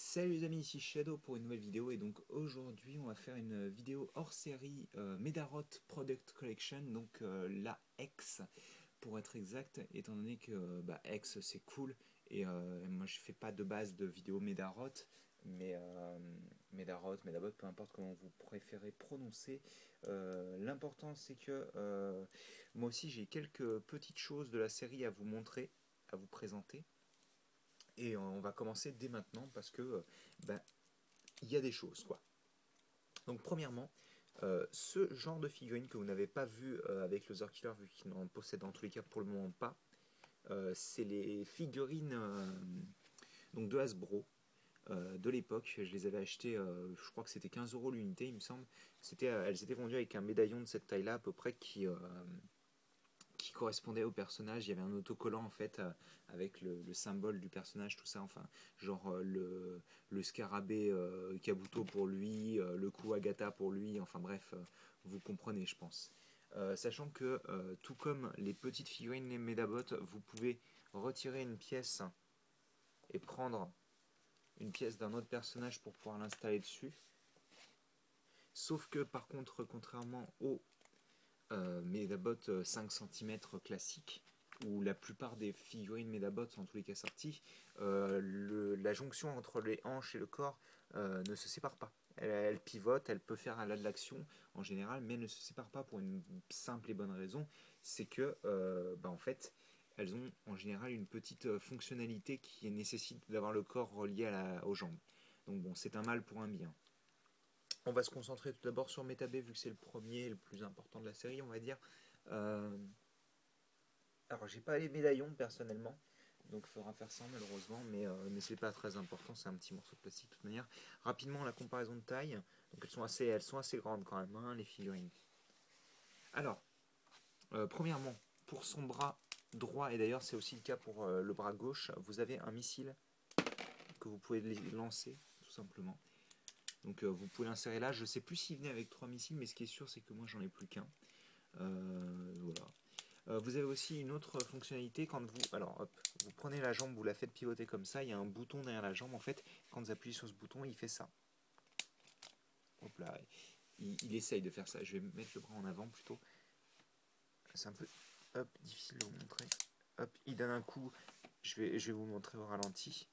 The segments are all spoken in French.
Salut les amis, ici Shadow pour une nouvelle vidéo et donc aujourd'hui on va faire une vidéo hors série Medarot Product Collection, donc la X pour être exact, étant donné que X c'est cool et moi je fais pas de base de vidéo Medarot, mais Medabot, peu importe comment vous préférez prononcer. L'important c'est que moi aussi j'ai quelques petites choses de la série à vous montrer, à vous présenter. Et on va commencer dès maintenant parce que ben, il y a des choses quoi. Donc premièrement, ce genre de figurine que vous n'avez pas vu avec le Zerkiller vu qu'il n'en possède en tous les cas pour le moment pas, c'est les figurines donc de Hasbro de l'époque. Je les avais achetées, je crois que c'était 15 € l'unité il me semble. Elles étaient vendues avec un médaillon de cette taille là à peu près qui correspondait au personnage. Il y avait un autocollant en fait avec le symbole du personnage, tout ça. Enfin, genre le scarabée Kabuto pour lui, le coup Agatha pour lui. Enfin bref, vous comprenez, je pense. Sachant que tout comme les petites figurines les Medabot, vous pouvez retirer une pièce et prendre une pièce d'un autre personnage pour pouvoir l'installer dessus. Sauf que par contre, contrairement aux Medabot 5 cm classique, où la plupart des figurines Medabot, en tous les cas sorties, la jonction entre les hanches et le corps ne se sépare pas. Elle pivote, elle peut faire de l'action en général, mais elle ne se sépare pas pour une simple et bonne raison, c'est que en fait, elles ont en général une petite fonctionnalité qui nécessite d'avoir le corps relié aux jambes. Donc bon, c'est un mal pour un bien. On va se concentrer tout d'abord sur Metabé, vu que c'est le premier et le plus important de la série, on va dire. Euh, alors, j'ai pas les médaillons personnellement, donc il faudra faire sans malheureusement, mais c'est pas très important, c'est un petit morceau de plastique de toute manière. Rapidement, la comparaison de taille, donc elles sont assez grandes quand même, hein, les figurines. Alors, premièrement, pour son bras droit, et d'ailleurs c'est aussi le cas pour le bras gauche, vous avez un missile que vous pouvez lancer, tout simplement. Donc vous pouvez l'insérer là. Je sais plus s'il venait avec 3 missiles, mais ce qui est sûr, c'est que moi j'en ai plus qu'un. Voilà. Vous avez aussi une autre fonctionnalité quand vous. Alors hop, vous prenez la jambe, vous la faites pivoter comme ça. Il y a un bouton derrière la jambe. En fait, quand vous appuyez sur ce bouton, il fait ça. Hop là. Il essaye de faire ça. Je vais mettre le bras en avant plutôt. C'est un peu difficile de vous montrer. Hop, il donne un coup. Je vais vous montrer au ralenti.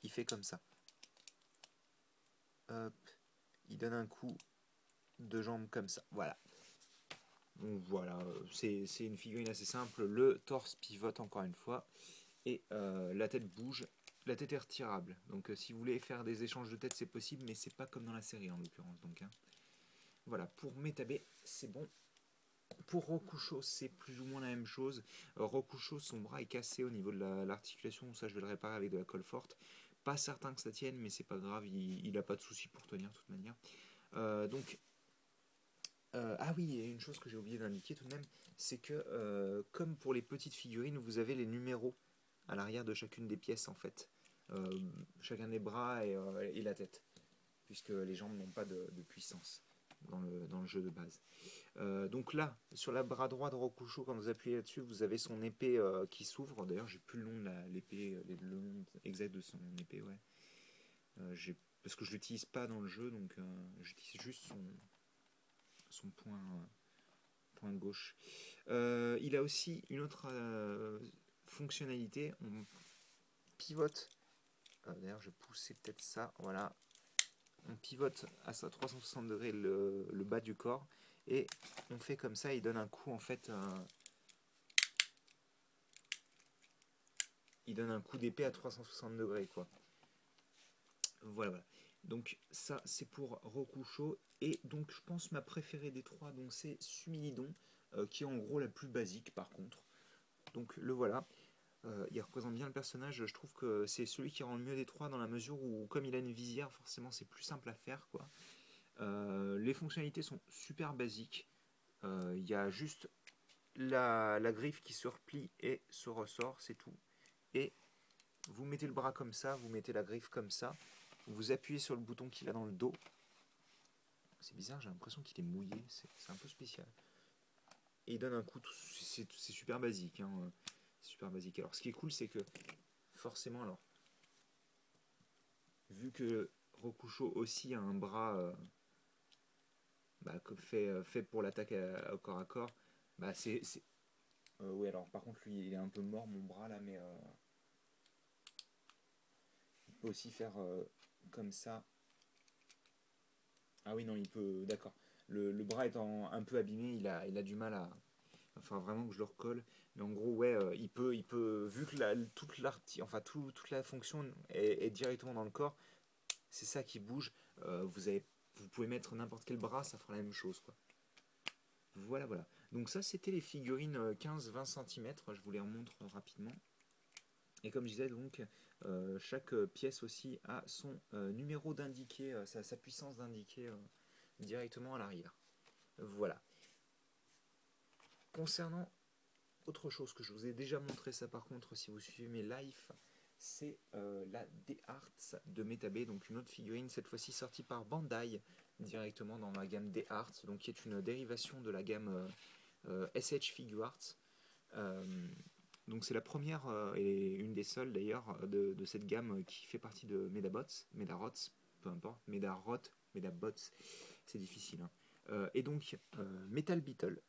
Il fait comme ça. Hop, il donne un coup de jambe comme ça. Voilà. Donc voilà, c'est une figurine assez simple. Le torse pivote encore une fois et la tête bouge. La tête est retirable. Donc si vous voulez faire des échanges de tête, c'est possible, mais c'est pas comme dans la série en l'occurrence. Donc hein. Voilà, pour Metabé, c'est bon. Pour Rokusho, c'est plus ou moins la même chose. Rokusho, son bras est cassé au niveau de l'articulation. Ça, je vais le réparer avec de la colle forte. Pas certain que ça tienne, mais c'est pas grave. Il a pas de souci pour tenir de toute manière. Donc ah oui, et une chose que j'ai oublié d'indiquer tout de même, c'est que comme pour les petites figurines, vous avez les numéros à l'arrière de chacune des pièces en fait. Euh, Chacun des bras et la tête, puisque les jambes n'ont pas de puissance dans le jeu de base. Donc là, sur le bras droit de Rokusho, quand vous appuyez là-dessus, vous avez son épée qui s'ouvre. D'ailleurs, j'ai plus le nom de l'épée, le nom exact de son épée, ouais. Parce que je l'utilise pas dans le jeu, donc j'utilise juste son point gauche. Il a aussi une autre fonctionnalité. On pivote. D'ailleurs, je poussais peut-être ça. Voilà. On pivote à 360 degrés le bas du corps et on fait comme ça. Il donne un coup en fait. Il donne un coup d'épée à 360 degrés quoi. Voilà, voilà. Donc ça c'est pour Rokusho et donc je pense ma préférée des trois donc c'est Sumilidon qui est en gros la plus basique par contre. Donc le voilà. Il représente bien le personnage. Je trouve que c'est celui qui rend le mieux des trois dans la mesure où, comme il a une visière, forcément c'est plus simple à faire, quoi. Les fonctionnalités sont super basiques. Il y a juste la griffe qui se replie et se ressort, c'est tout. Et vous mettez le bras comme ça, vous mettez la griffe comme ça, vous appuyez sur le bouton qu'il a dans le dos. C'est bizarre, j'ai l'impression qu'il est mouillé, c'est un peu spécial. Et il donne un coup, c'est super basique, hein. C'est super basique. Alors ce qui est cool, c'est que forcément, alors vu que Rokusho aussi a un bras fait pour l'attaque au corps à corps, bah oui, alors par contre, lui, il est un peu mort, mon bras là, mais il peut aussi faire comme ça. Ah oui, non, il peut, d'accord. Le bras étant un peu abîmé, il a du mal à. Enfin, vraiment que je le recolle. Mais en gros, ouais, vu que toute la fonction est directement dans le corps, c'est ça qui bouge. Vous pouvez mettre n'importe quel bras, ça fera la même chose, quoi. Voilà, voilà. Donc ça, c'était les figurines 15-20 cm. Je vous les remontre rapidement. Et comme je disais, donc, chaque pièce aussi a son numéro d'indiqué, sa puissance d'indiqué directement à l'arrière. Voilà. Concernant autre chose que je vous ai déjà montré, ça par contre, si vous suivez mes lives, c'est la D-Arts de Metabay, donc une autre figurine, cette fois-ci sortie par Bandai, directement dans la gamme D-Arts, donc qui est une dérivation de la gamme SH Figuarts. Euh, donc c'est la première et une des seules d'ailleurs de cette gamme qui fait partie de Medarots, peu importe, Medabots, c'est difficile. Hein. Et donc Metal Beetle,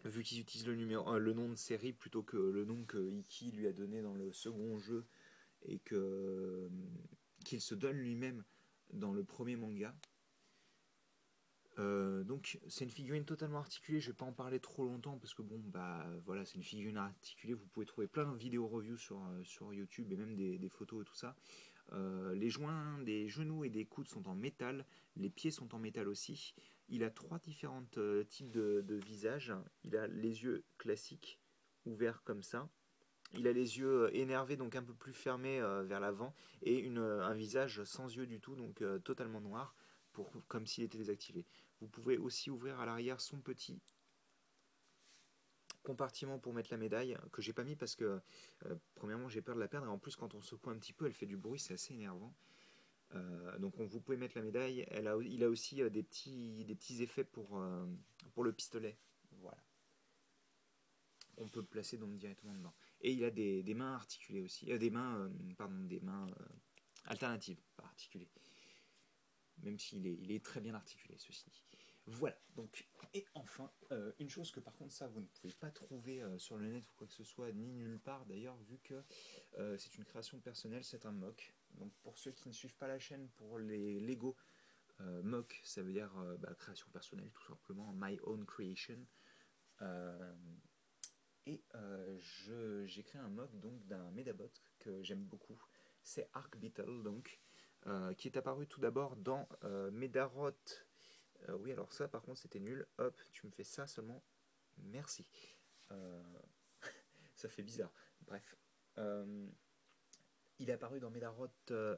vu qu'ils utilisent le nom de série plutôt que le nom que Iki lui a donné dans le second jeu et qu'il se donne lui-même dans le premier manga. Donc c'est une figurine totalement articulée, je vais pas en parler trop longtemps parce que bon bah voilà c'est une figurine articulée, vous pouvez trouver plein de vidéos reviews sur YouTube et même des photos et tout ça. Les joints des genoux et des coudes sont en métal, les pieds sont en métal aussi. Il a trois différents types de visages. Il a les yeux classiques, ouverts comme ça. Il a les yeux énervés, donc un peu plus fermés vers l'avant, et un visage sans yeux du tout, donc totalement noir, comme s'il était désactivé. Vous pouvez aussi ouvrir à l'arrière son petit compartiment pour mettre la médaille, que j'ai pas mis parce que, premièrement, j'ai peur de la perdre, et en plus, quand on secoue un petit peu, elle fait du bruit, c'est assez énervant. Donc vous pouvez mettre la médaille. Il a aussi des petits effets pour le pistolet. Voilà. On peut le placer donc directement dedans. Et il a des mains articulées aussi. Des mains alternatives, pas articulées. Même il est très bien articulé, ceci dit. Voilà, donc, et enfin, une chose que par contre ça vous ne pouvez pas trouver sur le net ou quoi que ce soit, ni nulle part d'ailleurs, vu que c'est une création personnelle, c'est un mock. Donc pour ceux qui ne suivent pas la chaîne, pour les Lego, mock, ça veut dire création personnelle, tout simplement, my own creation. Euh, j'ai créé un mock donc d'un Medabot que j'aime beaucoup. C'est Arc Beetle, donc, qui est apparu tout d'abord dans Medarot. Oui, alors ça, par contre, c'était nul. Hop, tu me fais ça seulement. Merci. Euh, Ça fait bizarre. Bref. Euh, il est apparu dans Medarot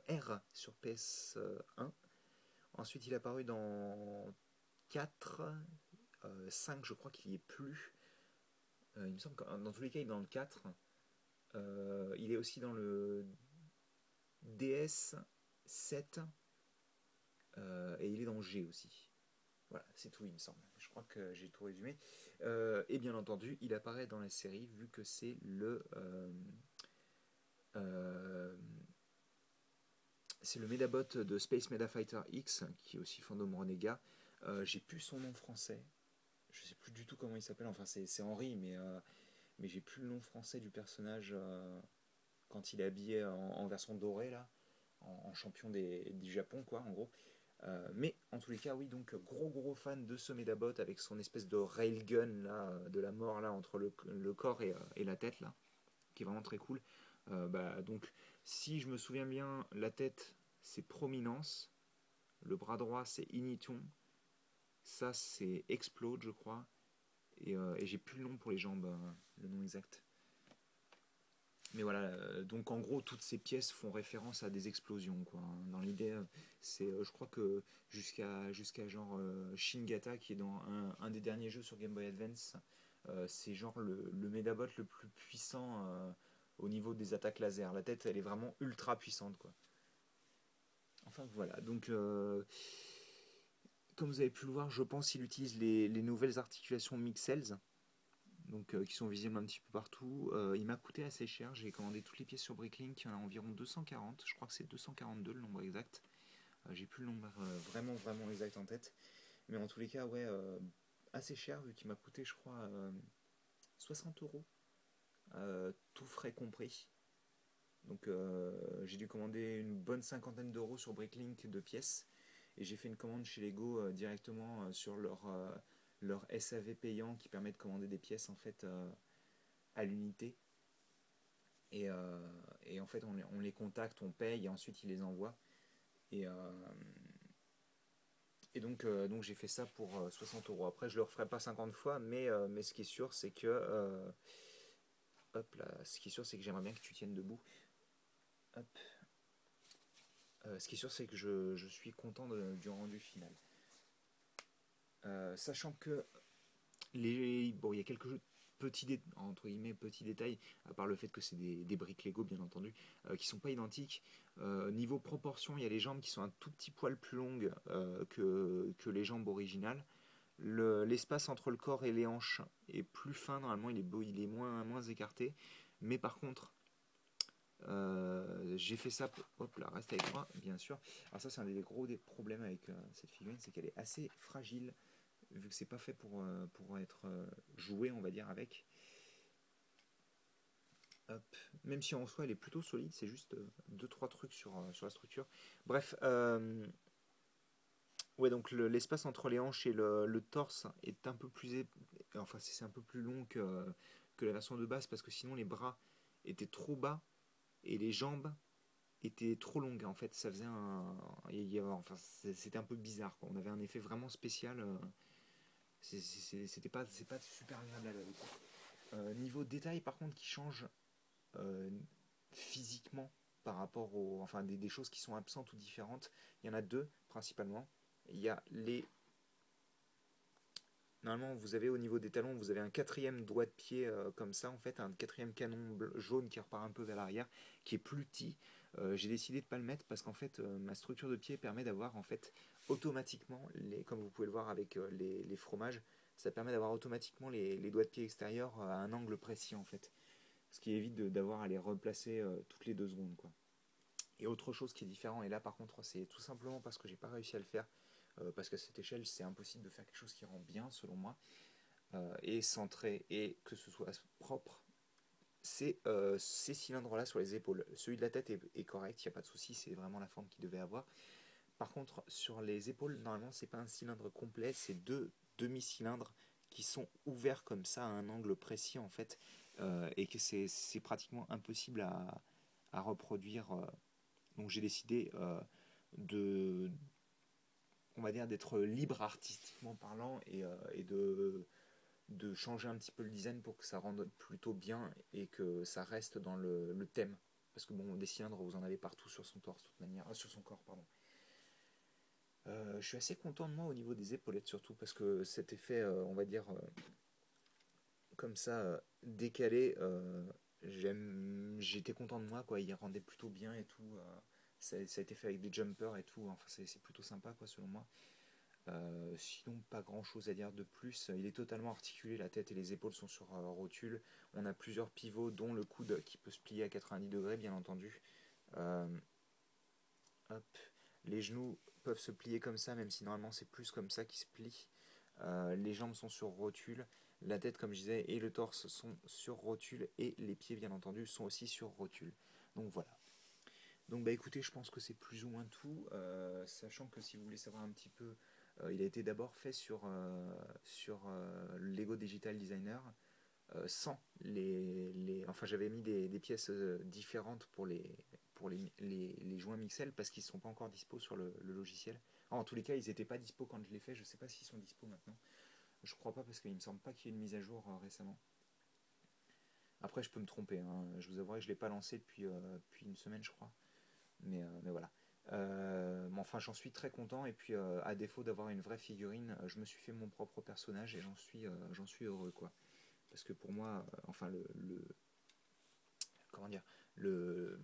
R sur PS1. Ensuite, il est apparu dans 4, 5, je crois qu'il y est plus. Il me semble que dans tous les cas, il est dans le 4. Il est aussi dans le DS7 et il est dans G aussi. Voilà, c'est tout, il me semble. Je crois que j'ai tout résumé. Et bien entendu, il apparaît dans la série vu que euh, c'est le Medabot de Space Meda Fighter X qui est aussi Fandom Renega. J'ai plus son nom français. Je sais plus du tout comment il s'appelle. Enfin, c'est Henri, mais j'ai plus le nom français du personnage quand il est habillé en version dorée là, en champion du Japon quoi, en gros. Mais en tous les cas, oui, donc gros fan de ce Medabot avec son espèce de railgun là, de la mort là entre le corps et la tête là, qui est vraiment très cool. Donc, si je me souviens bien, la tête c'est Prominence, le bras droit c'est Initon, ça c'est Explode, je crois, et j'ai plus le nom pour les jambes, le nom exact. Mais voilà, donc en gros, toutes ces pièces font référence à des explosions, quoi. Hein. Dans l'idée, je crois que jusqu'à genre Shingata, qui est dans un des derniers jeux sur Game Boy Advance, c'est genre le Medabot le plus puissant au niveau des attaques laser. La tête, elle est vraiment ultra puissante, quoi. Enfin voilà, donc comme vous avez pu le voir, je pense qu'il utilise les nouvelles articulations Mixels, donc qui sont visibles un petit peu partout. Il m'a coûté assez cher, j'ai commandé toutes les pièces sur Bricklink, il y en a environ 240, je crois que c'est 242 le nombre exact. J'ai plus le nombre vraiment exact en tête, mais en tous les cas, ouais, assez cher vu qu'il m'a coûté, je crois, 60 €, tout frais compris. Donc j'ai dû commander une bonne cinquantaine d'euros sur Bricklink de pièces, et j'ai fait une commande chez Lego directement sur leur SAV payant qui permet de commander des pièces en fait à l'unité. Et, et en fait on les contacte, on paye et ensuite ils les envoient. Et, donc j'ai fait ça pour 60 €. Après je le referai pas 50 fois, mais ce qui est sûr c'est que hop là, ce qui est sûr c'est que j'aimerais bien que tu tiennes debout. Hop. Ce qui est sûr, c'est que je suis content du rendu final. Sachant que bon, il y a quelques entre guillemets petits détails, à part le fait que c'est des briques Lego bien entendu, qui sont pas identiques. Niveau proportion, il y a les jambes qui sont un tout petit poil plus longues que les jambes originales. L'espace entre le corps et les hanches est plus fin, normalement il est moins écarté. Mais par contre, j'ai fait ça, hop là, reste avec moi, bien sûr. Alors ça, c'est un des problèmes avec cette figurine, c'est qu'elle est assez fragile, vu que c'est pas fait pour être joué, on va dire, avec. Hop. Même si en soi, elle est plutôt solide, c'est juste deux trois trucs sur la structure. Bref, ouais, donc l'espace entre les hanches et le torse est un peu enfin, c'est un peu plus long que la version de base, parce que sinon les bras étaient trop bas et les jambes était trop longue en fait, ça faisait enfin c'était un peu bizarre quoi. On avait un effet vraiment spécial, c'est pas super agréable à l'œil. Niveau détail par contre qui change euh, physiquement par rapport enfin des choses qui sont absentes ou différentes, il y en a deux principalement. Il y a les Normalement, vous avez au niveau des talons, vous avez un quatrième doigt de pied comme ça, en fait, un quatrième canon jaune qui repart un peu vers l'arrière, qui est plus petit. J'ai décidé de ne pas le mettre parce qu'en fait, ma structure de pied permet d'avoir en fait automatiquement, comme vous pouvez le voir avec les fromages, ça permet d'avoir automatiquement les doigts de pied extérieurs à un angle précis en fait, ce qui évite d'avoir à les replacer toutes les 2 secondes quoi. Et autre chose qui est différent, et là par contre c'est tout simplement parce que j'ai pas réussi à le faire, parce qu'à cette échelle c'est impossible de faire quelque chose qui rend bien selon moi, et centré et que ce soit propre, c'est ces cylindres-là sur les épaules. Celui de la tête est correct, il n'y a pas de souci, c'est vraiment la forme qu'il devait avoir. Par contre, sur les épaules, normalement, c'est pas un cylindre complet, c'est deux demi-cylindres qui sont ouverts comme ça à un angle précis en fait, et que c'est pratiquement impossible à reproduire. Donc j'ai décidé de, on va dire, d'être libre artistiquement parlant et de changer un petit peu le design pour que ça rende plutôt bien et que ça reste dans le thème. Parce que bon, des cylindres, vous en avez partout sur son torse, de toute manière, sur son corps, pardon. Je suis assez content de moi au niveau des épaulettes surtout parce que cet effet, on va dire, comme ça, décalé, j'étais content de moi, quoi. Il rendait plutôt bien et tout. Ça a été fait avec des jumpers et tout. Enfin, c'est plutôt sympa, quoi, selon moi. Sinon, pas grand chose à dire de plus. Il est totalement articulé, la tête et les épaules sont sur rotule. On a plusieurs pivots, dont le coude qui peut se plier à 90 degrés, bien entendu. Euh, hop. Les genoux peuvent se plier comme ça, même si normalement c'est plus comme ça qu'ils se plient. Les jambes sont sur rotule. La tête, comme je disais, et le torse sont sur rotule. Et les pieds, bien entendu, sont aussi sur rotule. Donc voilà. Donc bah écoutez, je pense que c'est plus ou moins tout, sachant que si vous voulez savoir un petit peu, il a été d'abord fait sur Lego Digital Designer, sans enfin j'avais mis des pièces différentes pour les joints Mixel parce qu'ils ne sont pas encore dispo sur le logiciel. En tous les cas, ils n'étaient pas dispo quand je l'ai fait, je ne sais pas s'ils sont dispo maintenant. Je crois pas parce qu'il me semble pas qu'il y ait une mise à jour récemment. Après, je peux me tromper, hein. Je vous avouerai que je ne l'ai pas lancé depuis une semaine, je crois. Mais voilà. Mais enfin, j'en suis très content. Et puis, à défaut d'avoir une vraie figurine, je me suis fait mon propre personnage et j'en suis heureux, quoi. Parce que pour moi, enfin, comment dire, le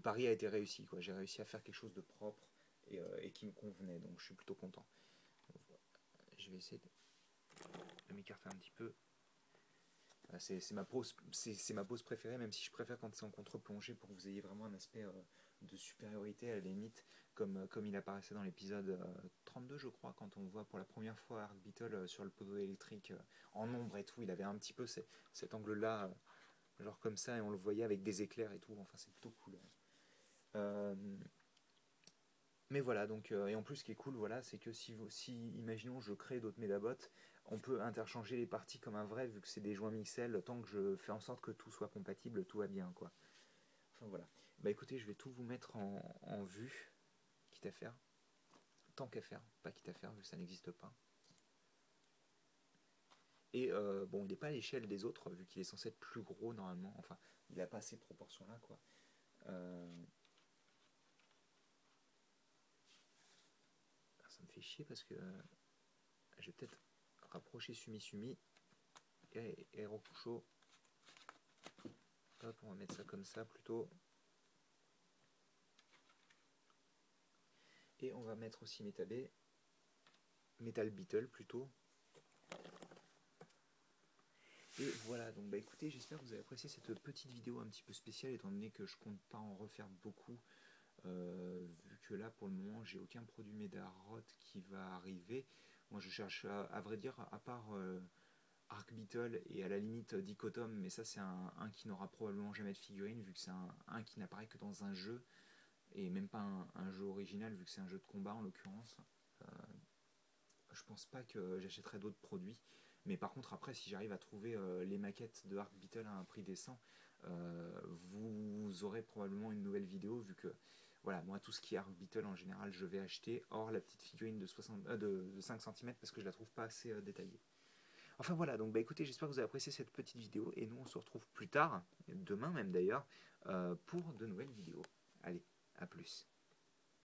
pari a été réussi, quoi. J'ai réussi à faire quelque chose de propre et qui me convenait. Donc, je suis plutôt content. Je vais essayer de m'écarter un petit peu. C'est ma pose préférée, même si je préfère quand c'est en contre-plongée pour que vous ayez vraiment un aspect de supériorité à la limite, comme il apparaissait dans l'épisode 32, je crois, quand on voit pour la première fois Arc Beetle sur le poteau électrique en ombre et tout. Il avait un petit peu cet angle-là, genre comme ça, et on le voyait avec des éclairs et tout. Enfin, c'est plutôt cool. Euh, mais voilà, donc, et en plus, ce qui est cool, voilà, c'est que si, imaginons, je crée d'autres Medabots, on peut interchanger les parties comme un vrai, vu que c'est des joints Mixel, tant que je fais en sorte que tout soit compatible, tout va bien, quoi. Enfin voilà. Bah écoutez, je vais tout vous mettre en vue, quitte à faire. Tant qu'à faire, pas quitte à faire, vu que ça n'existe pas. Et bon, il n'est pas à l'échelle des autres, vu qu'il est censé être plus gros normalement. Enfin, il n'a pas ces proportions-là, quoi. Euh, Ça me fait chier parce que je vais peut-être rapprocher Sumi Sumi et Rokusho. Hop, on va mettre ça comme ça plutôt. Et on va mettre aussi Metal Beetle plutôt. Et voilà, donc bah écoutez, j'espère que vous avez apprécié cette petite vidéo un petit peu spéciale, étant donné que je compte pas en refaire beaucoup, vu que là pour le moment j'ai aucun produit Medarot qui va arriver. Moi je cherche à vrai dire, à part Arc Beetle et à la limite Dichotom, mais ça c'est un qui n'aura probablement jamais de figurine, vu que c'est un qui n'apparaît que dans un jeu, et même pas un jeu original, vu que c'est un jeu de combat en l'occurrence. Euh, je pense pas que j'achèterai d'autres produits. Mais par contre, après, si j'arrive à trouver les maquettes de Arc Beetle à un prix décent, vous aurez probablement une nouvelle vidéo, vu que voilà, moi tout ce qui est Arc Beetle en général, je vais acheter, hors la petite figurine de 5 centimètres parce que je la trouve pas assez détaillée. Enfin voilà, donc bah écoutez, j'espère que vous avez apprécié cette petite vidéo et nous on se retrouve plus tard, demain même d'ailleurs, pour de nouvelles vidéos. Allez, à plus.